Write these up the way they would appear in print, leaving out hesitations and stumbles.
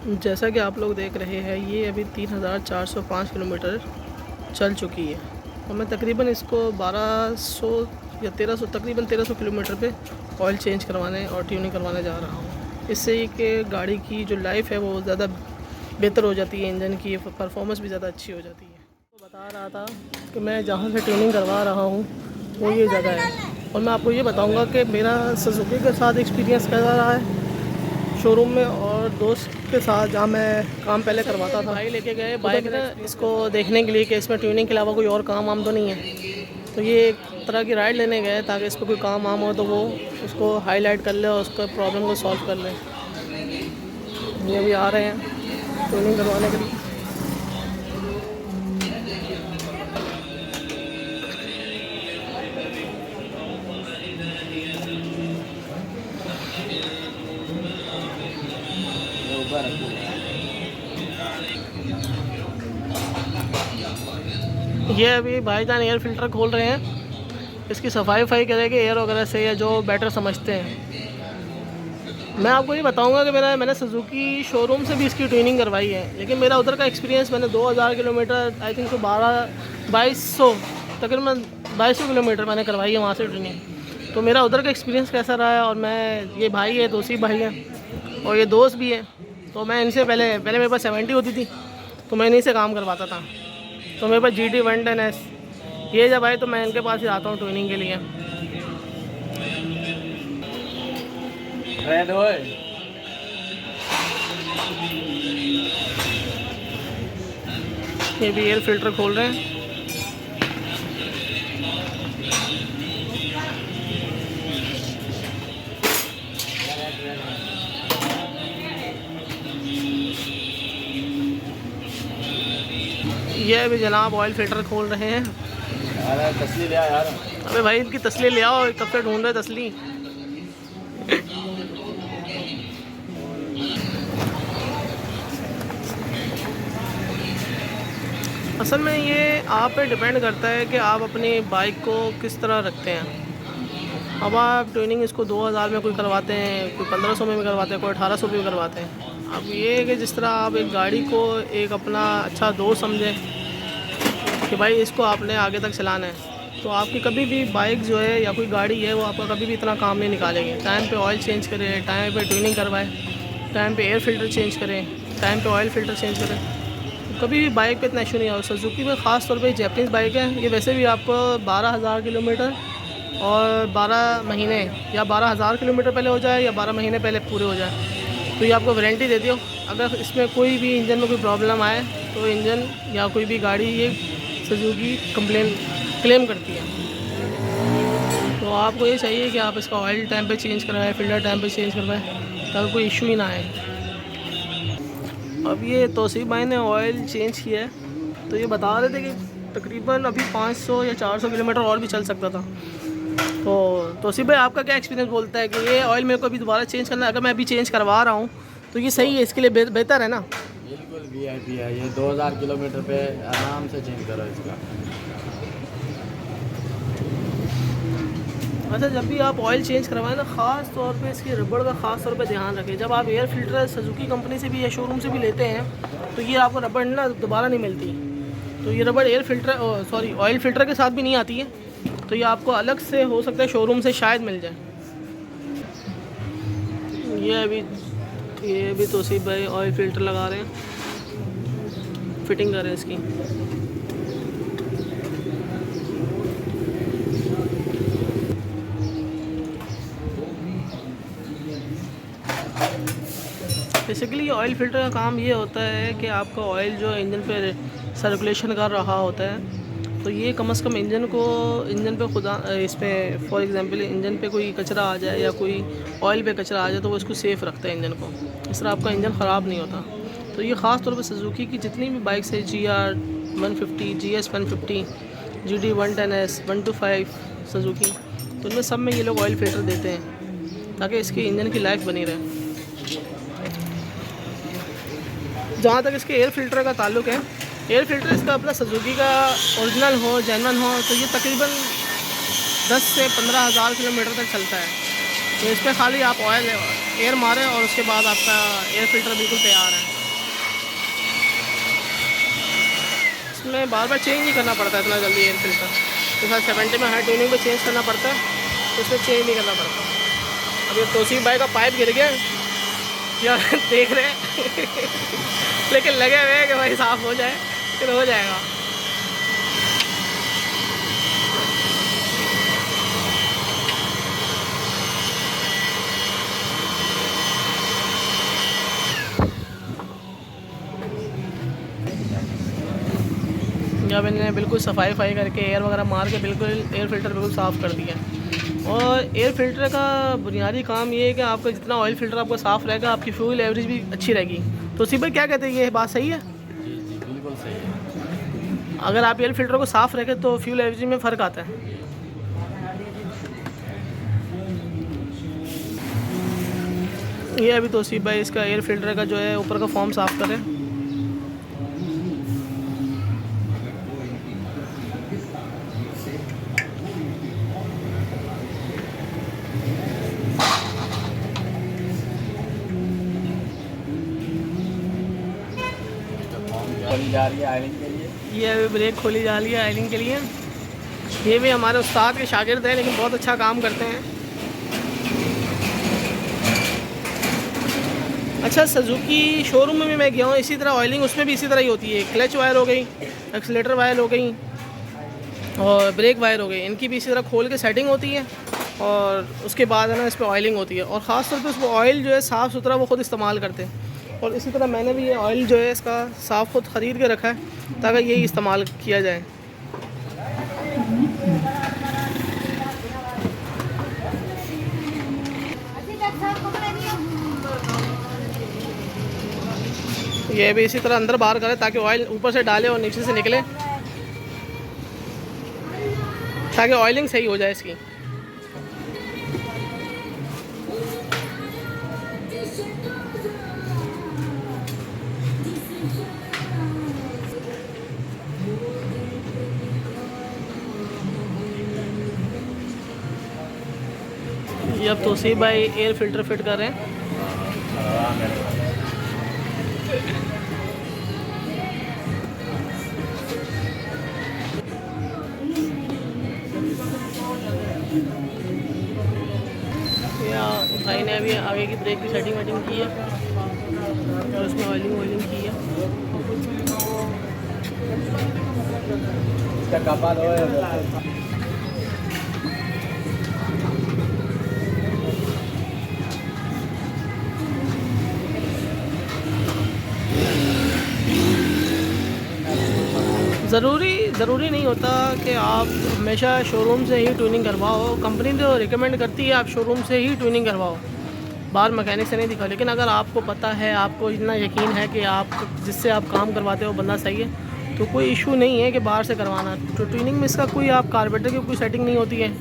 जैसा कि आप लोग देख रहे हैं, ये अभी 3405 किलोमीटर चल चुकी है और मैं तकरीबन इसको 1200 या 1300 तकरीबन 1300 किलोमीटर पे ऑयल चेंज करवाने और ट्यूनिंग करवाने जा रहा हूँ। इससे कि गाड़ी की जो लाइफ है वो ज़्यादा बेहतर हो जाती है, इंजन की परफॉर्मेंस भी ज़्यादा अच्छी हो जाती है। तो बता रहा था कि मैं जहाँ से ट्यूनिंग करवा रहा हूँ वो ये जगह है और मैं आपको ये बताऊँगा कि मेरा सुजुकी के साथ एक्सपीरियंस कैसा रहा है शोरूम में और दोस्त के साथ जहाँ मैं काम पहले करवाता था। भाई लेके गए बाइक ना इसको देखने के लिए कि इसमें ट्यूनिंग के अलावा कोई और काम वाम तो नहीं है। तो ये एक तरह की राइड लेने गए ताकि इस पर कोई काम वाम हो तो वो उसको हाईलाइट कर ले और उसका प्रॉब्लम को सॉल्व कर ले। ये अभी आ रहे हैं ट्यूनिंग करवाने के लिए। ये अभी भाईजान एयर फ़िल्टर खोल रहे हैं, इसकी सफाई करेंगे एयर वगैरह से या जो बेटर समझते हैं। मैं आपको ये बताऊंगा कि मैंने सुजुकी शोरूम से भी इसकी ट्यूनिंग करवाई है, लेकिन मेरा उधर का एक्सपीरियंस मैंने 2000 किलोमीटर आई थिंक तो 2200 तकरीबन 2200 किलोमीटर मैंने करवाई है वहाँ से ट्यूनिंग। तो मेरा उधर का एक्सपीरियंस कैसा रहा है और मैं ये भाई है तौसीफ भाई हैं और ये दोस्त भी है, तो मैं इनसे पहले मेरे पास 70 होती थी तो मैं इन्हीं से काम करवाता था। तो मेरे पास GT 110S ये जब आए तो मैं इनके पास ही आता हूँ ट्यूनिंग के लिए। ये भी एयर फिल्टर खोल रहे हैं। ये अभी जनाब ऑयल फिल्टर खोल रहे हैं। अरे तसली ले आ यार। अबे भाई इनकी तसली ले आओ, कब से ढूंढ रहे तसली। असल में ये आप पे डिपेंड करता है कि आप अपनी बाइक को किस तरह रखते हैं। अब आप ट्यूनिंग इसको 2000 में कोई करवाते हैं, कोई 1500 में भी करवाते हैं, कोई 1800 में भी करवाते हैं। अब ये है कि जिस तरह आप एक गाड़ी को एक अपना अच्छा दोस्त समझें कि भाई इसको आपने आगे तक चलाना है, तो आपकी कभी भी बाइक जो है या कोई गाड़ी है वो आपका कभी भी इतना काम नहीं निकालेगी। टाइम पे ऑयल चेंज करें, टाइम पे ट्यूनिंग करवाएं, टाइम पे एयर फिल्टर चेंज करें, टाइम पे ऑयल फिल्टर चेंज करें, तो कभी भी बाइक पे इतना इशू नहीं आया। सुजुकी में ख़ास तौर पे जैपनीज़ बाइक है, ये वैसे भी आपको 12000 किलोमीटर और 12 महीने या 12000 किलोमीटर पहले हो जाए या 12 महीने पहले पूरे हो जाए तो ये आपको वारंटी देती हो। अगर इसमें कोई भी इंजन में कोई प्रॉब्लम आए तो इंजन या कोई भी गाड़ी ये सुजुकी क्लेम करती है। तो आपको ये चाहिए कि आप इसका ऑयल टाइम पे चेंज करवाएं, फिल्टर टाइम पे चेंज करवाएं ताकि कोई इशू ही ना आए। अब ये तौसीफ भाई ने ऑयल चेंज किया है, तो ये बता रहे थे कि तकरीबन अभी 500 या 400 किलोमीटर और भी चल सकता था। तो तौसीफ भाई आपका क्या एक्सपीरियंस बोलता है कि ये ऑयल मेरे को अभी दोबारा चेंज करना है? अगर मैं अभी चेंज करवा रहा हूँ तो ये सही है, इसके लिए बेहतर है ना? बिल्कुल VIP है ये। 2000 किलोमीटर पे आराम से चेंज करो इसका। अच्छा, जब भी आप ऑयल चेंज करवाएं ना, ख़ास तौर पे इसकी रबड़ का ख़ास तौर पे ध्यान रखें। जब आप एयर फिल्टर सुजुकी कंपनी से भी या शोरूम से भी लेते हैं तो ये आपको रबड़ ना दोबारा नहीं मिलती। तो ये रबड़ एयर फिल्टर ऑयल फिल्टर के साथ भी नहीं आती है, तो ये आपको अलग से हो सकता है शोरूम से शायद मिल जाए। ये अभी तौसीफ भाई ऑयल फिल्टर लगा रहे हैं, फिटिंग कर रहे हैं इसकी। बेसिकली ऑयल फिल्टर का काम ये होता है कि आपका ऑयल जो इंजन पे सर्कुलेशन कर रहा होता है, तो ये कम से कम इंजन पे खुदा इसमें फॉर एग्जांपल इंजन पे कोई कचरा आ जाए या कोई ऑयल पे कचरा आ जाए तो वो इसको सेफ़ रखता है इंजन को। इस तरह आपका इंजन ख़राब नहीं होता। तो ये ख़ास तौर पे सुजुकी की जितनी भी बाइक्स है, GR 150, GS 150, GT 110S 125 Suzuki, तो इनमें सब में ये लोग ऑयल फिल्टर देते हैं ताकि इसके इंजन की लाइफ बनी रहे। जहाँ तक इसके एयर फिल्टर का ताल्लुक़ है, एयर फिल्टर इसका अपना सुजुकी का ओरिजिनल हो, जेन्युइन हो, तो ये तकरीबन 10 से 15 हज़ार किलोमीटर तक चलता है। तो इस पर खाली आप ऑयल एयर मारे और उसके बाद आपका एयर फ़िल्टर बिल्कुल तैयार है। इसमें बार बार चेंज नहीं करना पड़ता इतना जल्दी एयर फ़िल्टर, जैसा 70 में हाई ट्यूनिंग में चेंज करना पड़ता है, तो इसमें चेंज नहीं करना पड़ता। अब ये तौसीफ भाई का पाइप गिर गया या देख रहे हैं लेकिन लगे हुए हैं कि भाई साफ़ हो जाए, फिर हो जाएगा। जब इन्होंने बिल्कुल सफाई करके एयर वगैरह मार के बिल्कुल एयर फ़िल्टर बिल्कुल साफ़ कर दिया। और एयर फ़िल्टर का बुनियादी काम ये है कि आपका जितना ऑयल फ़िल्टर आपका साफ़ रहेगा, आपकी फ्यूल एवरेज भी अच्छी रहेगी। तो सिर्फ क्या कहते हैं, ये बात सही है? जी जी बिल्कुल सही है। अगर आप एयर फ़िल्टर को साफ़ रखें तो फ्यूल एवरेज में फ़र्क आता है। ये अभी तौसीफ भाई इसका एयर फ़िल्टर का जो है ऊपर का फॉर्म साफ़ करें। खोली जा रही है आयरन के लिए। ये अभी ब्रेक खोली जा रही है आयलिंग के लिए। ये भी हमारे उस्ताद के शागिर्द हैं, लेकिन बहुत अच्छा काम करते हैं। अच्छा, सुजुकी शोरूम में भी मैं गया हूँ, इसी तरह ऑयलिंग उसमें भी इसी तरह ही होती है। क्लच वायर हो गई, एक्सीलेटर वायर हो गई और ब्रेक वायर हो गई, इनकी भी इसी तरह खोल के सेटिंग होती है और उसके बाद है ना इस पर ऑयलिंग होती है। और ख़ास तौर पे उसको ऑयल जो है साफ़ सुथरा वो ख़ुद इस्तेमाल करते हैं। और इसी तरह मैंने भी ये ऑयल जो है इसका साफ़ खुद ख़रीद के रखा है ताकि यही इस्तेमाल किया जाए। ये भी इसी तरह अंदर बाहर करें ताकि ऑयल ऊपर से डाले और नीचे से निकले, ताकि ऑयलिंग सही हो जाए इसकी। ये अब तौसीफ भाई एयर फ़िल्टर फिट कर रहे हैं। या भाई ने अभी आगे की ब्रेक की सेटिंग वेटिंग की है और उसमें ऑयलिंग की है। इसका कपाल हो ज़रूरी नहीं होता कि आप हमेशा शोरूम से ही ट्यूनिंग करवाओ। कंपनी तो रिकमेंड करती है आप शोरूम से ही ट्यूनिंग करवाओ, बाहर मैकेनिक से नहीं दिखाओ। लेकिन अगर आपको पता है, आपको इतना यकीन है कि आप जिससे आप काम करवाते हो बंदा सही है, तो कोई इशू नहीं है कि बाहर से करवाना। तो ट्यूनिंग में इसका कोई आप कार्बोरेटर की कोई सेटिंग नहीं होती है,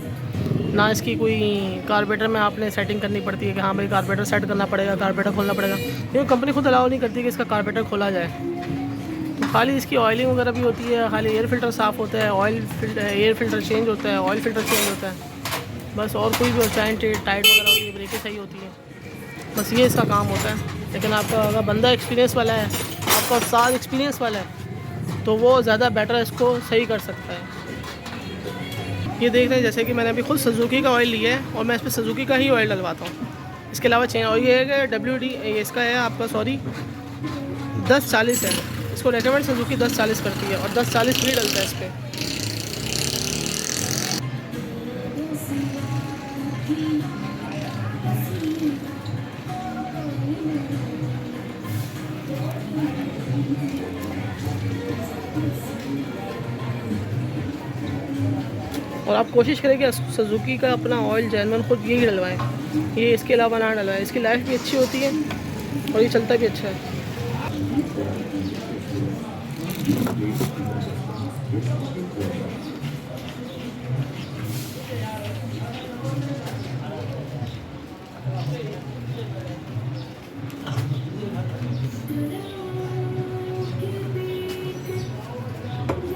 ना इसकी कोई कार्बोरेटर में आपने सेटिंग करनी पड़ती है कि हाँ भाई कार्बोरेटर सेट करना पड़ेगा, कार्बोरेटर खोलना पड़ेगा, क्योंकि कंपनी खुद अलाउ नहीं करती कि इसका कार्बोरेटर खोला जाए। खाली इसकी ऑयलिंग वगैरह भी होती है, खाली एयर फ़िल्टर साफ़ होता है, एयर फ़िल्टर चेंज होता है, ऑयल फ़िल्टर चेंज होता है बस। और कोई भी होता है टाइट वगैरह होती है, ब्रेकें सही होती है, बस ये इसका काम होता है। लेकिन आपका अगर बंदा एक्सपीरियंस वाला है, आपका साल एक्सपीरियंस वाला है, तो वो ज़्यादा बेटर इसको सही कर सकता है। ये देख रहे हैं जैसे कि मैंने अभी खुद सुजुकी का ऑयल लिया है और मैं इस पर सुजुकी का ही ऑयल डलवाता हूँ, इसके अलावा चेंज। और ये है कि WD इसका है आपका 1040 है, इसको रेकमेंड सुजुकी 1040 करती है और 1040 भी डलता है इस पर। और आप कोशिश करें कि सुजुकी का अपना ऑयल जेन्युइन खुद यही डलवाएं, ये इसके अलावा ना डलवाएं। इसकी लाइफ भी अच्छी होती है और ये चलता भी अच्छा है।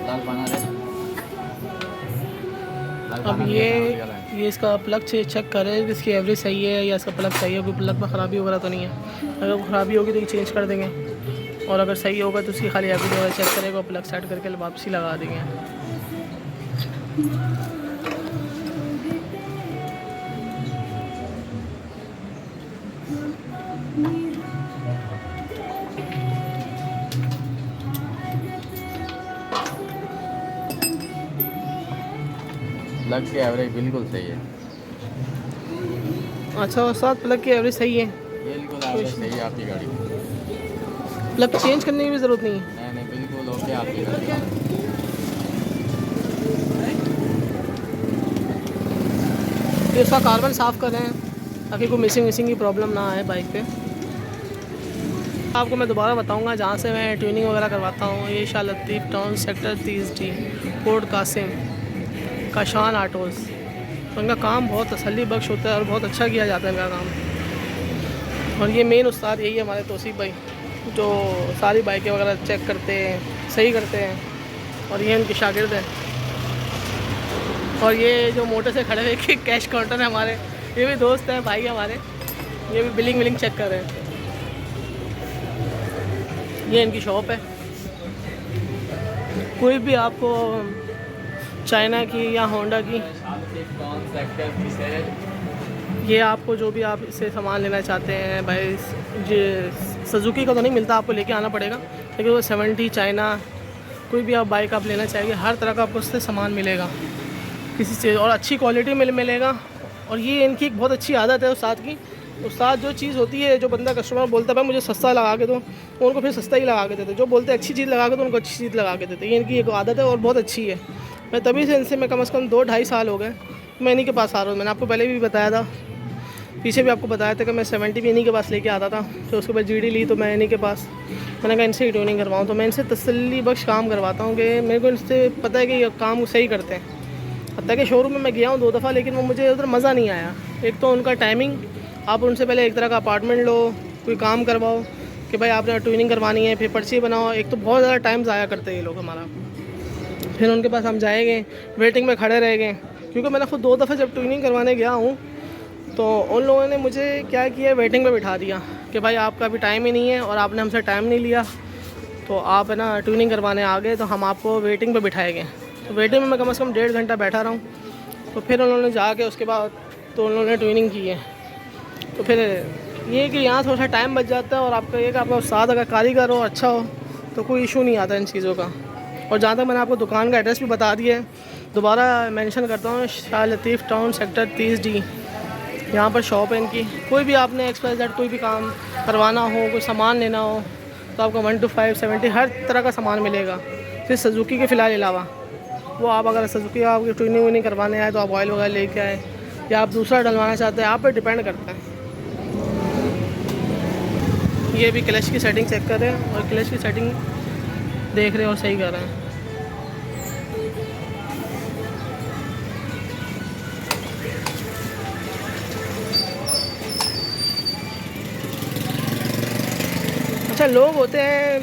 लाल बना दे। अब ये ये इसका प्लग चेक करें कि इसकी एवरेज सही है या इसका प्लग सही है, कोई प्लग में ख़राबी वगैरह तो नहीं है। अगर वो ख़राबी होगी तो ये चेंज कर देंगे, और अगर सही होगा तो उसकी खाली एवरेज वगैरह चेक करेगा, प्लग सेट करके वापसी लगा देंगे। प्लग की एवरेज बिल्कुल सही है। अच्छा उस्ताद, प्लग की एवरेज सही है, बिल्कुल एवरेज सही है आपकी गाड़ी की। प्लग चेंज करने की भी ज़रूरत नहीं है। नहीं बिल्कुल ओके आपकी गाड़ी। तो उसका कार्बन साफ़ करें ताकि कोई मिसिंग की प्रॉब्लम ना आए बाइक पे। आपको मैं दोबारा बताऊंगा जहाँ से मैं ट्यूनिंग वगैरह करवाता हूँ। ये Shah Latif town sector 30D, port Qasim, Kashan autos. तो इनका काम बहुत तसल्ली बख्श होता है और बहुत अच्छा किया जाता है इनका काम। और ये मेन उस्ताद यही है हमारे तौसीफ़ भाई, जो सारी बाइकें वगैरह चेक करते हैं, सही करते हैं, और ये उनके शागिर्द हैं। और ये जो मोटर से खड़े हुए कैश काउंटर है हमारे, ये भी दोस्त हैं, भाई हमारे, ये भी बिलिंग चेक कर रहे हैं। ये इनकी शॉप है। कोई भी आपको चाइना की या होंडा की, ये आपको जो भी आप इससे सामान लेना चाहते हैं भाई, ये सुजुकी का तो नहीं मिलता, आपको लेके आना पड़ेगा, लेकिन वो 70 चाइना कोई भी आप बाइक आप लेना चाहेंगे, हर तरह का आपको उससे सामान मिलेगा किसी से, और अच्छी क्वालिटी में मिलेगा। और ये इनकी एक बहुत अच्छी आदत है उस्ताद की। उस्ताद जो चीज़ होती है, जो बंदा कस्टमर बोलता है भाई मुझे सस्ता लगा के दो, तो उनको फिर सस्ता ही लगा के देते। जो बोलते हैं अच्छी चीज़ लगा के दो, उनको अच्छी चीज़ लगा के देते। ये इनकी एक आदत है और बहुत अच्छी है। मैं तभी से इनसे मैं कम से कम 2-2.5 साल हो गए मैं इन्हीं के पास आ रहा हूँ। मैंने आपको पहले भी बताया था, पीछे भी आपको बताया था कि मैं 70 भी इन्हीं के पास लेके आता था। तो उसके बाद GD ली तो मैं इन्हीं के पास, मैंने कहा इनसे ही ट्यूनिंग करवाऊँ। तो मैं इनसे तसल्ली बख्श काम करवाता हूँ कि मेरे को इनसे पता है कि ये काम सही करते हैं। हत्ता कि शोरूम में मैं गया हूँ 2 दफ़ा, लेकिन वो मुझे उधर मज़ा नहीं आया। एक तो उनका टाइमिंग, आप उनसे पहले एक तरह का अपार्टमेंट लो, कोई काम करवाओ कि भाई आपने ट्यूनिंग करवानी है, फिर पर्ची बनाओ। एक तो बहुत ज़्यादा टाइम ज़ाया करते हैं ये लोग हमारा। फिर उनके पास हम जाएंगे, वेटिंग में खड़े रहेंगे, क्योंकि मैंने खुद 2 दफ़ा जब ट्यूनिंग करवाने गया हूँ तो उन लोगों ने मुझे क्या किया, वेटिंग में बिठा दिया कि भाई आपका अभी टाइम ही नहीं है और आपने हमसे टाइम नहीं लिया, तो आप है ना ट्यूनिंग करवाने आ गए तो हम आपको वेटिंग पे बिठाएंगे। तो वेटिंग में मैं कम से कम 1.5 घंटा बैठा रहा हूँ। तो फिर उन्होंने जाके उसके बाद तो उन्होंने ट्यूनिंग की है। तो फिर ये कि यहाँ थोड़ा सा टाइम बच जाता है, और आपका ये कि आपका उस्ताद अगर कारीगर हो, अच्छा हो, तो कोई इशू नहीं आता इन चीज़ों का। और जहाँ तक मैंने आपको दुकान का एड्रेस भी बता दिया है, दोबारा मेंशन करता हूँ, Shah Latif town sector 30D, यहाँ पर शॉप है इनकी। कोई भी आपने XYZ कोई भी काम करवाना हो, कोई सामान लेना हो, तो आपको 1 to 5 70 हर तरह का सामान मिलेगा, सिर्फ सुजुकी के फ़िलहाल अलावा। वो आप अगर सुजुकी आपकी ट्यूनिंग वूनिंग करवाने आए तो आप ऑयल वगैरह लेके आए, या आप दूसरा डलवाना चाहते हैं, आप पे डिपेंड करता है। ये भी क्लच की सेटिंग चेक कर रहे हैं और क्लच की सेटिंग देख रहे हैं और सही कर रहे हैं। अच्छा, लोग होते हैं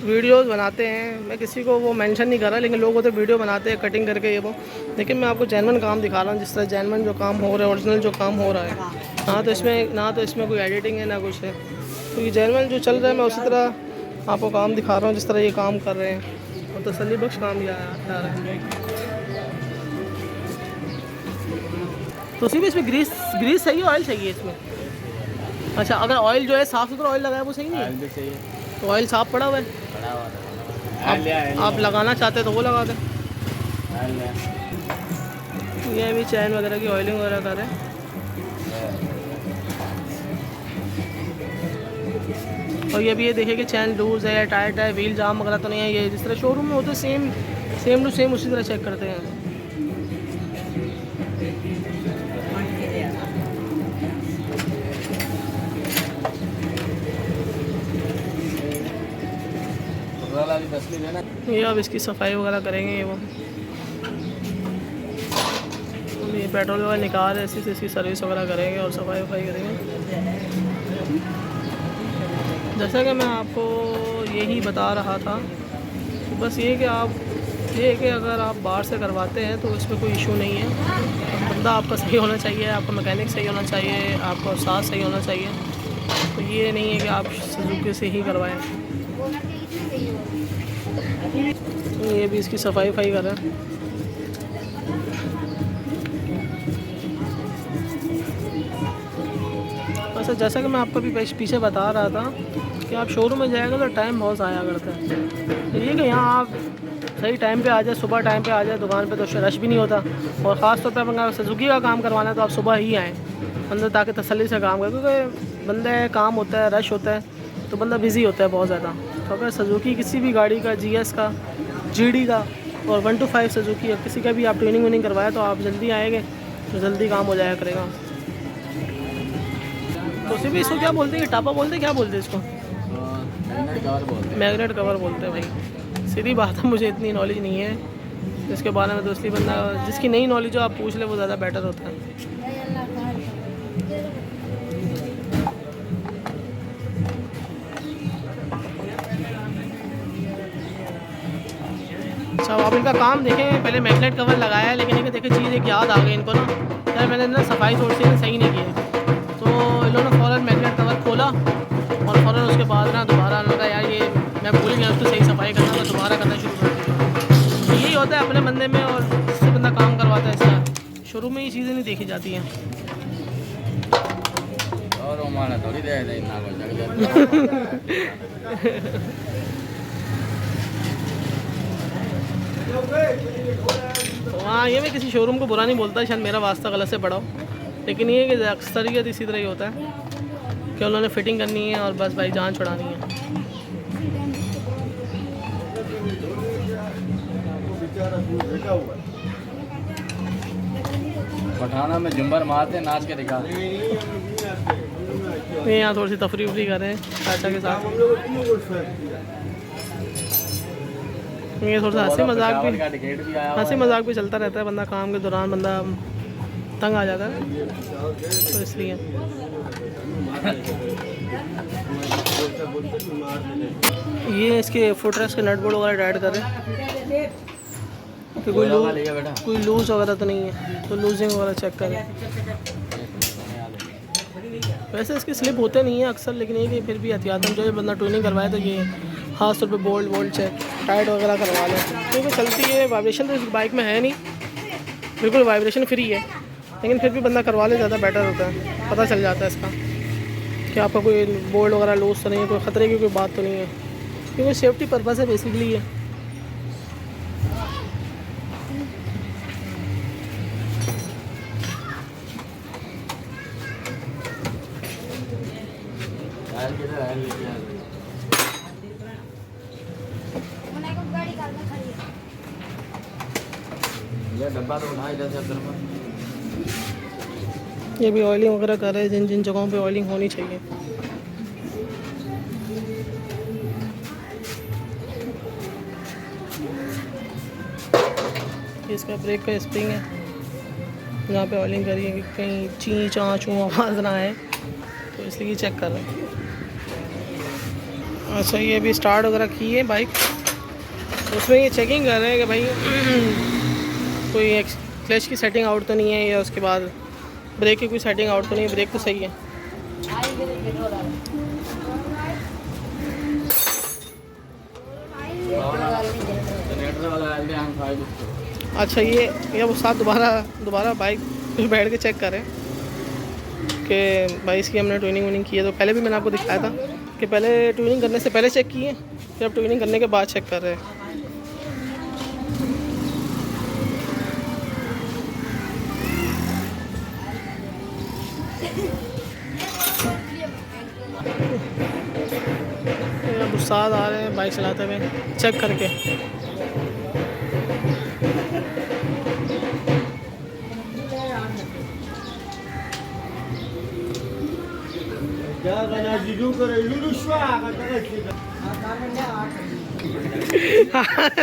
वीडियोस बनाते हैं, मैं किसी को वो मेंशन नहीं कर रहा, लेकिन लोग होते हैं वीडियो बनाते हैं कटिंग करके ये वो, लेकिन मैं आपको जेन्युइन काम दिखा रहा हूँ, जिस तरह जेन्युइन जो काम हो रहा है, ओरिजिनल जो काम हो रहा है। ना तो इसमें कोई एडिटिंग है ना कुछ है, तो ये जेन्युइन जो चल रहा है मैं उसी तरह आपको काम दिखा रहा हूँ जिस तरह ये काम कर रहे हैं, और तसल्ली बख्श काम जा रहा है। तो सिर्फ इसमें ग्रीस सही है, ऑयल चाहिए इसमें? अच्छा, अगर ऑयल जो है साफ़ सुथरा ऑयल लगाया वो सही नहीं है? सही है, तो ऑयल साफ़ पड़ा हुआ है, आप लगाना चाहते हैं तो वो लगा दें। ये भी चैन वगैरह की ऑयलिंग वगैरह कर रहे हैं। और ये भी ये देखिए कि चैन लूज़ है या टाइट है, व्हील जाम वगैरह तो नहीं है। ये जिस तरह शोरूम में होते सेम टू सेम उसी तरह चेक करते हैं। ये अब इसकी सफाई वगैरह करेंगे ये वो, ये पेट्रोल वगैरह निकाल है, ऐसी से इसकी सर्विस वगैरह करेंगे और सफाई वफाई करेंगे। जैसा कि मैं आपको यही बता रहा था, बस ये कि आप ये है कि अगर आप बाहर से करवाते हैं तो इसमें कोई इशू नहीं है। बंदा आपका सही होना चाहिए, आपका मैकेनिक सही होना चाहिए, आपका साथ सही होना चाहिए। तो ये नहीं है कि आप सुजुकी से ही करवाएं। ये भी इसकी सफाई कर रहे हैं। वैसे जैसा कि मैं आपको भी पीछे बता रहा था कि आप शोरूम में जाएगा तो टाइम बहुत आया करता है। ये कि यहाँ आप सही टाइम पे आ जाए, सुबह टाइम पे आ जाए दुकान पे, तो रश भी नहीं होता। और ख़ास तौर पे अगर सुजुकी का काम करवाना है तो आप सुबह ही आएँ अंदर, ताकि तसल्ली से काम करें, क्योंकि बंदे काम होता है, रश होता है, तो बंदा बिज़ी होता है बहुत ज़्यादा। तो अगर सुजुकी किसी भी गाड़ी का, GS का, GD का और 125 सुजुकी या किसी का भी आप ट्रेनिंग करवाया तो आप जल्दी आएंगे तो जल्दी काम हो जाया करेगा। तो सिर्फ इसको क्या बोलते हैं, टापा बोलते हैं, क्या बोलते हैं इसको? मैग्नेट कवर बोलते हैं भाई। सीधी बात है, मुझे इतनी नॉलेज नहीं है इसके बारे में, तो इसलिए बंदा जिसकी नई नॉलेज हो आप पूछ ले, वो ज़्यादा बेटर होता है। अच्छा, आप इनका काम देखें, पहले मैग्नेट कवर लगाया है, लेकिन देखे चीज़ एक याद आ गई इनको ना, यार मैंने ना सफाई थोड़ी सी सही नहीं की है। तो इन्होंने फ़ौरन मैग्नेट कवर खोला और फ़ौरन उसके बाद ना दोबारा उन्होंने यार ये मैं भूल गया उसको सही सफाई करना, तो दोबारा करना शुरू कर दिया। तो यही होता है अपने बंदे में, और जिससे बंदा काम करवाता है इसका शुरू में ये चीज़ें नहीं देखी जाती हैं। हाँ, ये मैं किसी शोरूम को बुरा नहीं बोलता, शायद मेरा वास्ता गलत से पड़ा हो, लेकिन ये कि अक्सरियत इसी तरह ही होता है कि उन्होंने फ़िटिंग करनी है और बस भाई जान छुड़ानी है। पठाना में जुम्बर मारते नाच के दिखा। ये यहाँ थोड़ी सी तफरी कर रहे हैं चाचा के साथ। ये थोड़ा सा हंसी मजाक भी चलता रहता है, बंदा काम के दौरान बंदा तंग आ जाता है, तो इसलिए। ये इसके फुटरेस्ट के नट बोल्ट वगैरह टाइट कर रहे हैं कि कोई लूज वगैरह तो नहीं है, तो लूजिंग वगैरह चेक करें। वैसे इसके स्लिप होते नहीं है अक्सर, लेकिन ये कि फिर भी एहतियातन जो बंदा ट्यूनिंग करवाए तो ये खास तौर पे बोल्ट चेक टाइट वगैरह करवा लें, क्योंकि चलती है। वाइब्रेशन तो इस बाइक में है नहीं, बिल्कुल वाइब्रेशन फ्री है, लेकिन फिर भी बंदा करवा ले ज़्यादा बेटर होता है। पता चल जाता है इसका कि आपका कोई बोल्ट वगैरह लूज तो नहीं है, कोई ख़तरे की कोई बात तो नहीं है, क्योंकि सेफ्टी पर्पज़ है बेसिकली है। डब्बा तो उठाए जैसे अंदर में। ये भी ऑयलिंग वगैरह कर रहे हैं, जिन जिन जगहों पे ऑयलिंग होनी चाहिए। इसका ब्रेक का स्प्रिंग है, यहाँ पे ऑयलिंग करिए कि कहीं ची चाँ चूँ आवाज़ ना आए, तो इसलिए चेक कर रहे हैं। अच्छा, ये भी स्टार्ट वगैरह की है बाइक, उसमें ये चेकिंग कर रहे हैं कि भाई कोई क्लच की सेटिंग आउट तो नहीं है, या उसके बाद ब्रेक की कोई सेटिंग आउट तो नहीं है, ब्रेक तो सही है। अच्छा, ये वो साथ दोबारा बाइक पे बैठ के चेक करें कि भाई इसकी हमने ट्यूनिंग की है। तो पहले भी मैंने आपको दिखाया था कि पहले ट्यूनिंग करने से पहले चेक किए, फिर अब ट्यूनिंग करने के बाद चेक कर रहे हैं। उस्ताद आ रहे हैं बाइक चलाते हुए चेक करके।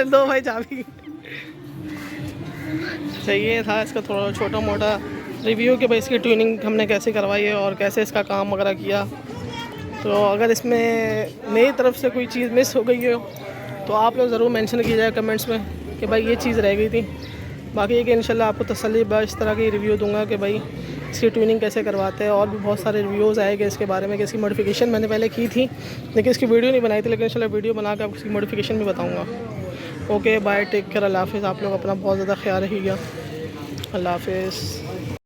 दो भाई चाबी। चाहिए था इसका थोड़ा छोटा मोटा रिव्यू कि भाई इसकी ट्यूनिंग हमने कैसे करवाई है और कैसे इसका काम वगैरह किया। तो अगर इसमें मेरी तरफ से कोई चीज़ मिस हो गई हो तो आप लोग ज़रूर मेंशन कीजिएगा कमेंट्स में, कि भाई ये चीज़ रह गई थी। बाकी ये कि इंशाल्लाह आपको तसल्ली इस तरह की रिव्यू दूंगा कि भाई इसकी ट्यूनिंग कैसे करवाते हैं। और भी बहुत सारे रिव्यूज़ आएंगे इसके बारे में कि इसकी मॉडिफिकेशन मैंने पहले की थी लेकिन इसकी वीडियो नहीं बनाई थी, लेकिन इंशाल्लाह वीडियो बना के आपको इसकी मॉडिफिकेशन भी बताऊँगा। ओके बाय, टेक केयर, अल्लाह हाफ़िज़। आप लोग अपना बहुत ज़्यादा ख्याल रखिएगा। अल्लाह हाफ़िज़।